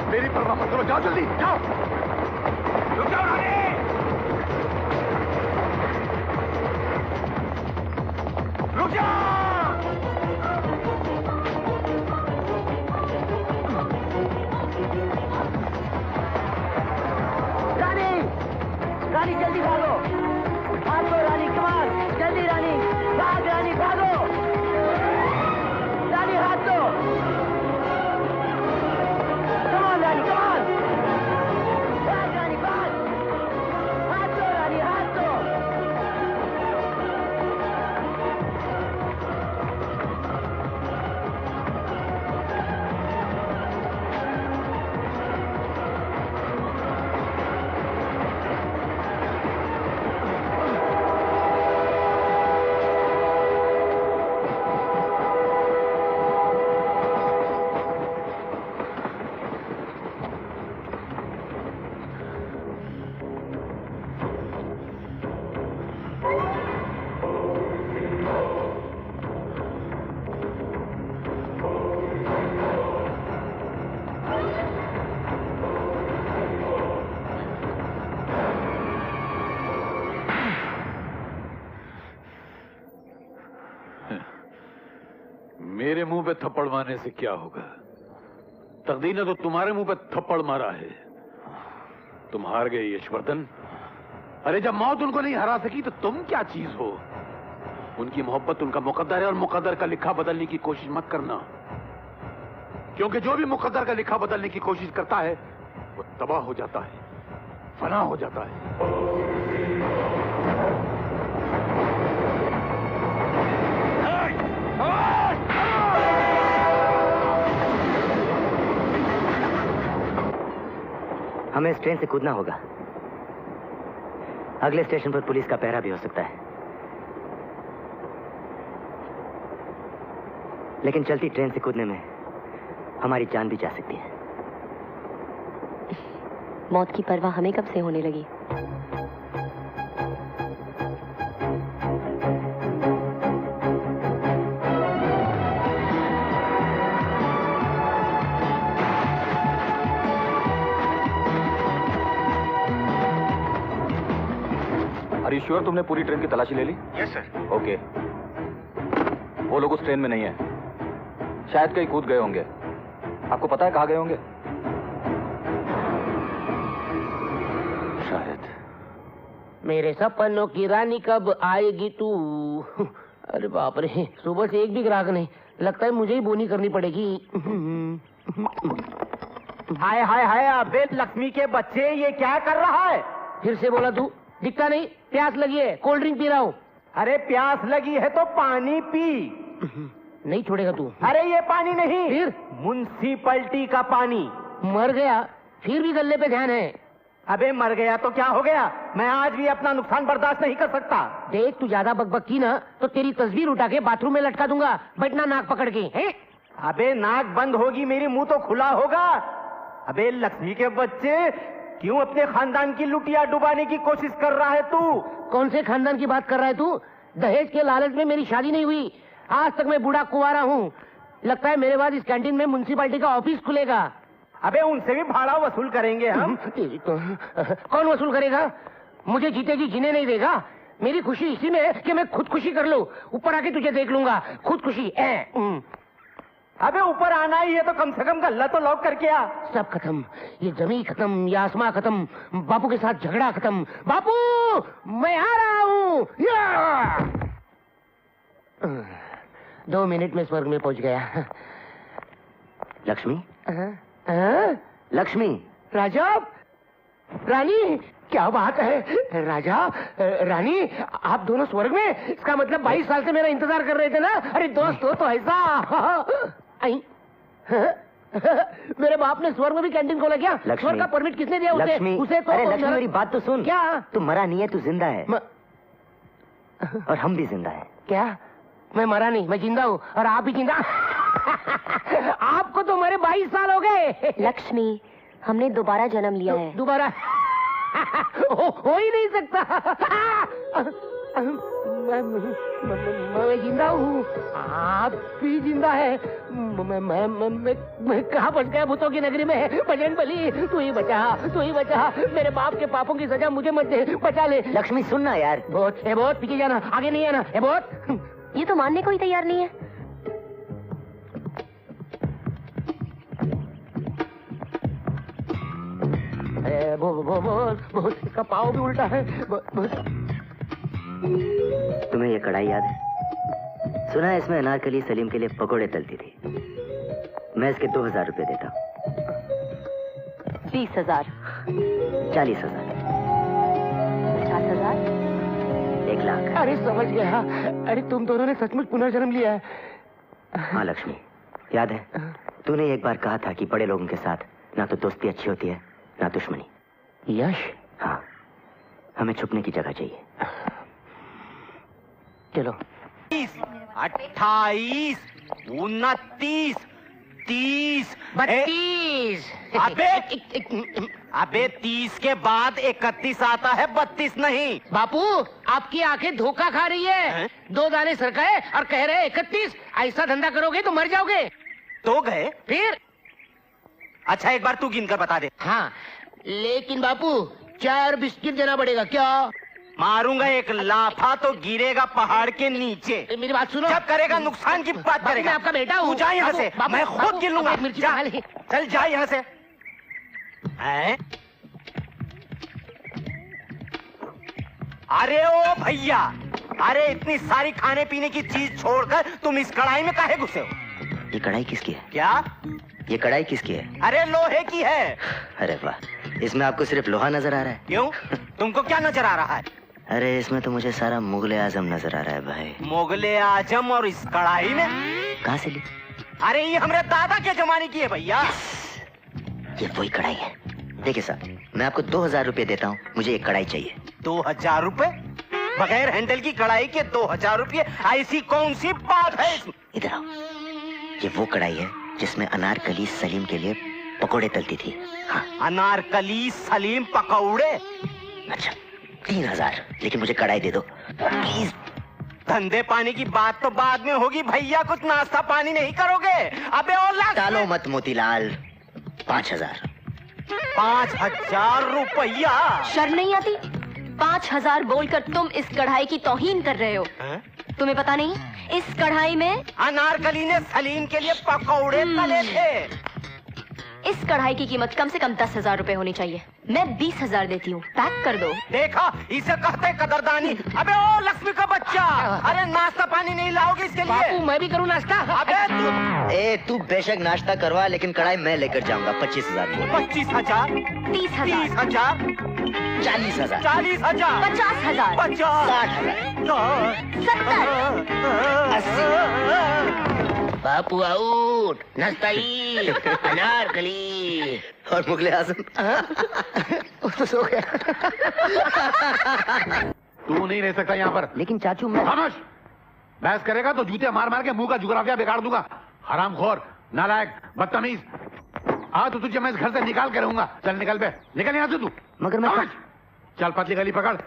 मेरी परवाह मत करो, जाओ जल्दी जाओ। रुक जाओ रानी, रुक जाओ। रानी, रानी जल्दी भागो, भागो रानी, कमाल, जल्दी रानी, भाग रानी, भागो रानी, हाथ दो, कमाल रानी, कमाल, भाग रानी, भाग, हाथ दो रानी, हाथ दो। मेरे मुंह पे थप्पड़ मारने से क्या होगा? तकदीर ने तो तुम्हारे मुंह पे थप्पड़ मारा है। तुम हार गए यशवर्धन। अरे जब मौत उनको नहीं हरा सकी तो तुम क्या चीज हो? उनकी मोहब्बत उनका मुकद्दर है और मुकद्दर का लिखा बदलने की कोशिश मत करना, क्योंकि जो भी मुकद्दर का लिखा बदलने की कोशिश करता है वो तबाह हो जाता है, फना हो जाता है। हमें इस ट्रेन से कूदना होगा। अगले स्टेशन पर पुलिस का पहरा भी हो सकता है, लेकिन चलती ट्रेन से कूदने में हमारी जान भी जा सकती है। मौत की परवाह हमें कब से होने लगी? अरे श्योर तुमने पूरी ट्रेन की तलाशी ले ली? Yes sir. ओके, वो लोग उस ट्रेन में नहीं है, शायद कहीं कूद गए होंगे। आपको पता है कहाँ गए होंगे? शायद। मेरे सपनों की रानी कब आएगी तू? अरे बाप रे, सुबह से एक भी ग्राहक नहीं, लगता है मुझे ही बोनी करनी पड़ेगी। हाय हाय हाय, अबे लक्ष्मी के बच्चे, ये क्या कर रहा है? फिर से बोला तू? दिखता नहीं? प्यास लगी है, कोल्ड ड्रिंक पी रहा हूँ। अरे प्यास लगी है तो पानी पी। नहीं छोड़ेगा तू? अरे ये पानी नहीं, फिर म्युनिसिपैलिटी का पानी। मर गया फिर भी गले पे ध्यान है। अबे मर गया तो क्या हो गया, मैं आज भी अपना नुकसान बर्दाश्त नहीं कर सकता। देख तू ज्यादा बकबक की ना तो तेरी तस्वीर उठा के बाथरूम में लटका दूंगा, बैठना नाक पकड़ के। हैं? अबे नाक बंद होगी, मेरी मुंह तो खुला होगा। अबे लक्ष्मी के बच्चे, क्यों अपने खानदान की लुटिया डुबाने की कोशिश कर रहा है तू? कौन से खानदान की बात कर रहा है तू? दहेज के लालच में मेरी शादी नहीं हुई, आज तक मैं बूढ़ा कुंवारा हूँ। लगता है मेरे बाद इस कैंटीन में म्युनिसिपैलिटी का ऑफिस खुलेगा। अबे उनसे भी भाड़ा वसूल करेंगे हम। कौन वसूल करेगा? मुझे जीते जी जीने नहीं देगा। मेरी खुशी इसी में है कि मैं खुदकुशी कर लूं, ऊपर आके तुझे देख लूंगा। खुदकुशी अबे ऊपर आना ही है तो कम से कम गल्ला तो लॉक करके आ। सब खत्म, ये जमी खत्म, ये आसमां खत्म, बापू के साथ झगड़ा खत्म। बापू मैं आ रहा हूँ। 2 मिनट में स्वर्ग में पहुंच गया। लक्ष्मी, लक्ष्मी, राजा, रानी, क्या बात है? राजा, रानी, आप दोनों स्वर्ग में? इसका मतलब 22 साल से मेरा इंतजार कर रहे थे ना? अरे दोस्त हो तो ऐसा। मेरे बाप ने स्वर्ग में भी कैंटीन खोला क्या? स्वर्ग का परमिट किसने दिया उसे? उसे तो। अरे लक्ष्मी मेरी बात तो सुन। क्या? तू मरा नहीं है, तू जिंदा है। और हम भी जिंदा है। क्या? मैं मरा नहीं, मैं जिंदा हूँ और आप भी जिंदा। आपको तो मरे 22 साल हो गए। लक्ष्मी, हमने दोबारा जन्म लिया है। दोबारा? हो ही नहीं सकता। मैं जिंदा हूँ, आप भी जिंदा है। मैं कहाँ फंस गया भूतों की नगरी में? बजरंग बली, तू ही बचा। मेरे बाप के पापों की सजा मुझे मत दे, बचा ले। लक्ष्मी सुनना यार। बहुत पीछे जाना, आगे नहीं आना। बहुत ये तो मानने को ही तैयार नहीं है। बहुत इसका पाँव भी उल्टा है। तुम्हें ये कढ़ाई याद है? सुना है इसमें अनारकली सलीम के लिए पकोड़े तलती थी। मैं इसके 2000 रुपए देता हूँ। 20,000, 40,000, 50,000, 1 लाख। अरे समझ गया। अरे तुम दोनों ने सचमुच पुनर्जन्म लिया है। हाँ लक्ष्मी, याद है तूने एक बार कहा था कि बड़े लोगों के साथ ना तो दोस्ती अच्छी होती है ना दुश्मनी। यश, हाँ, हमें छुपने की जगह चाहिए। चलो। 28, 29, 30, 32। अबे 30 के बाद 31 आता है, 32 नहीं। बापू, आपकी आंखें धोखा खा रही है। 2 दाने सरकाए और कह रहे 31। ऐसा धंधा करोगे तो मर जाओगे। तो गए फिर? अच्छा एक बार तू गिन कर बता दे। हाँ, लेकिन बापू 4 बिस्किट देना पड़ेगा। क्या? मारूंगा एक लाफा तो गिरेगा पहाड़ के नीचे। मेरी बात सुनो। जब करेगा नुकसान की बात बापू, करेगा। मैं आपका बेटा हूँ। तू जा यहाँ से, बापू, मैं बापू, खुद गिन लूंगा। बापू, मिर्ची जा, खा ले। चल जा यहाँ से। हैं? अरे ओ भैया, अरे इतनी सारी खाने पीने की चीज छोड़कर तुम इस कढ़ाई में काहे घुसे हो? ये कढ़ाई किसकी है? क्या? ये कढ़ाई किसकी है? अरे लोहे की है। अरे वाह, इसमें आपको सिर्फ लोहा नजर आ रहा है? क्यों? तुमको क्या नजर आ रहा है? अरे इसमें तो मुझे सारा मुगले आजम नजर आ रहा है भाई। मुगले आजम और इस कढ़ाई में? कहाँ से ली? अरे ये हमारे दादा के जमाने की है भैया। ये वही कढ़ाई है। देखिए साहब, मैं आपको 2000 रुपए देता हूँ, मुझे एक कढ़ाई चाहिए। 2000 रुपए? बगैर हैंडल की कढ़ाई के 2000 रुपए? ऐसी कौन सी बात है इसमें? इधर आओ। ये वो कढ़ाई है जिसमें अनारकली सलीम के लिए पकोड़े तलती थी। हाँ। अनारकली सलीम पकौड़े? अच्छा, 3000, लेकिन मुझे कढ़ाई दे दो प्लीज। धंधे पानी की बात तो बाद में होगी भैया, कुछ नाश्ता पानी नहीं करोगे? अबे और टालो मत मोतीलाल। 5000। 5000 रुपया? शर्म नहीं आती? 5,000 बोलकर तुम इस कढ़ाई की तौहीन कर रहे हो। तुम्हें पता नहीं इस कढ़ाई में अनारकली ने सलीम के लिए पकौड़े तले थे। इस कढ़ाई की कीमत कम से कम 10,000 रुपए होनी चाहिए। मैं 20,000 देती हूँ, पैक कर दो। देखा, इसे कहते कदरदानी। अबे ओ लक्ष्मी का बच्चा, अरे नाश्ता पानी नहीं लाओगे इसके लिए? बापू, मैं भी करूँ नाश्ता? अबे तू बेशक नाश्ता करवा, लेकिन कढ़ाई मैं लेकर जाऊंगा। 25,000 बोल। 25,000, 30,000, 30,000, 40,000, 40,000, 50,000, 50,000, 70,000, 80,000, बापू आउट। नाश्ताई, अनारकली और मुगले आजम। तो सो गया। तू नहीं रह सकता यहाँ पर। लेकिन चाचू मैं। खामोश। बहस करेगा तो जूते मार मार के मुंह का जुगराफिया बिगाड़ दूंगा। हरामखोर, नालायक, बदतमीज। हाँ तो तुझे मैं इस घर से निकाल के रहूंगा। चल निकल बे, निकल यहाँ से तू। मगर मैं। चल पतली गली पकड़।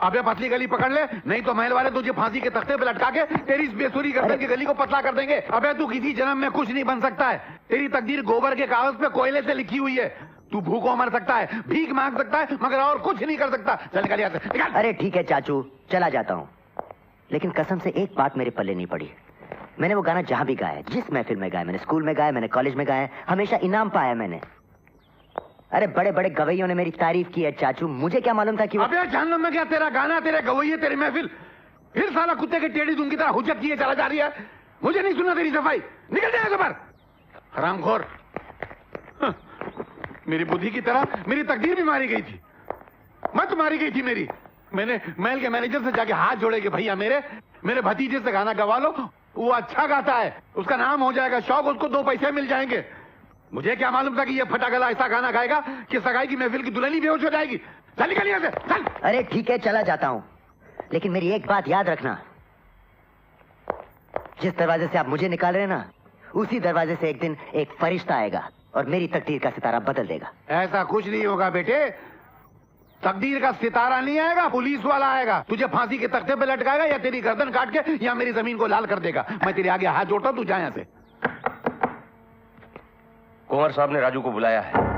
अबे पतली गली पकड़ ले, नहीं तो महल वाले तुझे फांसी के तख्ते पे लटका के तेरी इस बेसुरी गर्दन की गली को पतला कर देंगे। अबे तू किसी जन्म में कुछ नहीं बन सकता है। तेरी तकदीर गोबर के कागज पे कोयले से लिखी हुई है। तू भूखों मर सकता है, भीख मांग सकता है, मगर और कुछ नहीं कर सकता। चल निकल यहाँ से, निकल। अरे ठीक है चाचू, चला जाता हूँ, लेकिन कसम से एक बात मेरे पल्ले नहीं पड़ी। मैंने वो गाना जहां भी गाया, जिस महफिल में गाया, मैंने स्कूल में गाया, मैंने कॉलेज में गाया, हमेशा इनाम पाया मैंने। अरे बड़े बड़े गवैयों ने मेरी तारीफ की है चाचू, मुझे क्या मालूम था कि वो... अबे जानना मैं क्या, तेरा गाना, तेरे गवैये, तेरी महफिल, फिर साला कुत्ते के टेढ़ी दूं की तरह हुज्जत किए चला जा रही है। मुझे नहीं सुना तेरी सफाई। निकल जाएगा पर हरामखोर। मेरी बुद्धि की तरह मेरी तकदीर भी मारी गई थी, मत मारी गई थी मेरी। मैंने महल के मैनेजर से जाके हाथ जोड़े कि भैया मेरे भतीजे से गाना गवा लो, वो अच्छा गाता है, उसका नाम हो जाएगा शौक, उसको 2 पैसे मिल जाएंगे। मुझे क्या मालूम था कि ये फटागला ऐसा गाना गाएगा कि सगाई की महफिल की दुल्हन ही बेहोश हो जाएगी। चल निकल यहाँ से, चल। अरे ठीक है चला जाता हूँ, लेकिन मेरी एक बात याद रखना, जिस दरवाजे से आप मुझे निकाल रहे हैं ना, उसी दरवाजे से एक दिन एक फरिश्ता आएगा और मेरी तकदीर का सितारा बदल देगा। ऐसा कुछ नहीं होगा बेटे, तकदीर का सितारा नहीं आएगा, पुलिस वाला आएगा, तुझे फांसी के तख्ते पे लटकाएगा या तेरी गर्दन काट के या मेरी जमीन को लाल कर देगा। मैं तेरे आगे हाथ जोड़ता हूं, तू जा यहां से। कुंवर साहब ने राजू को बुलाया है।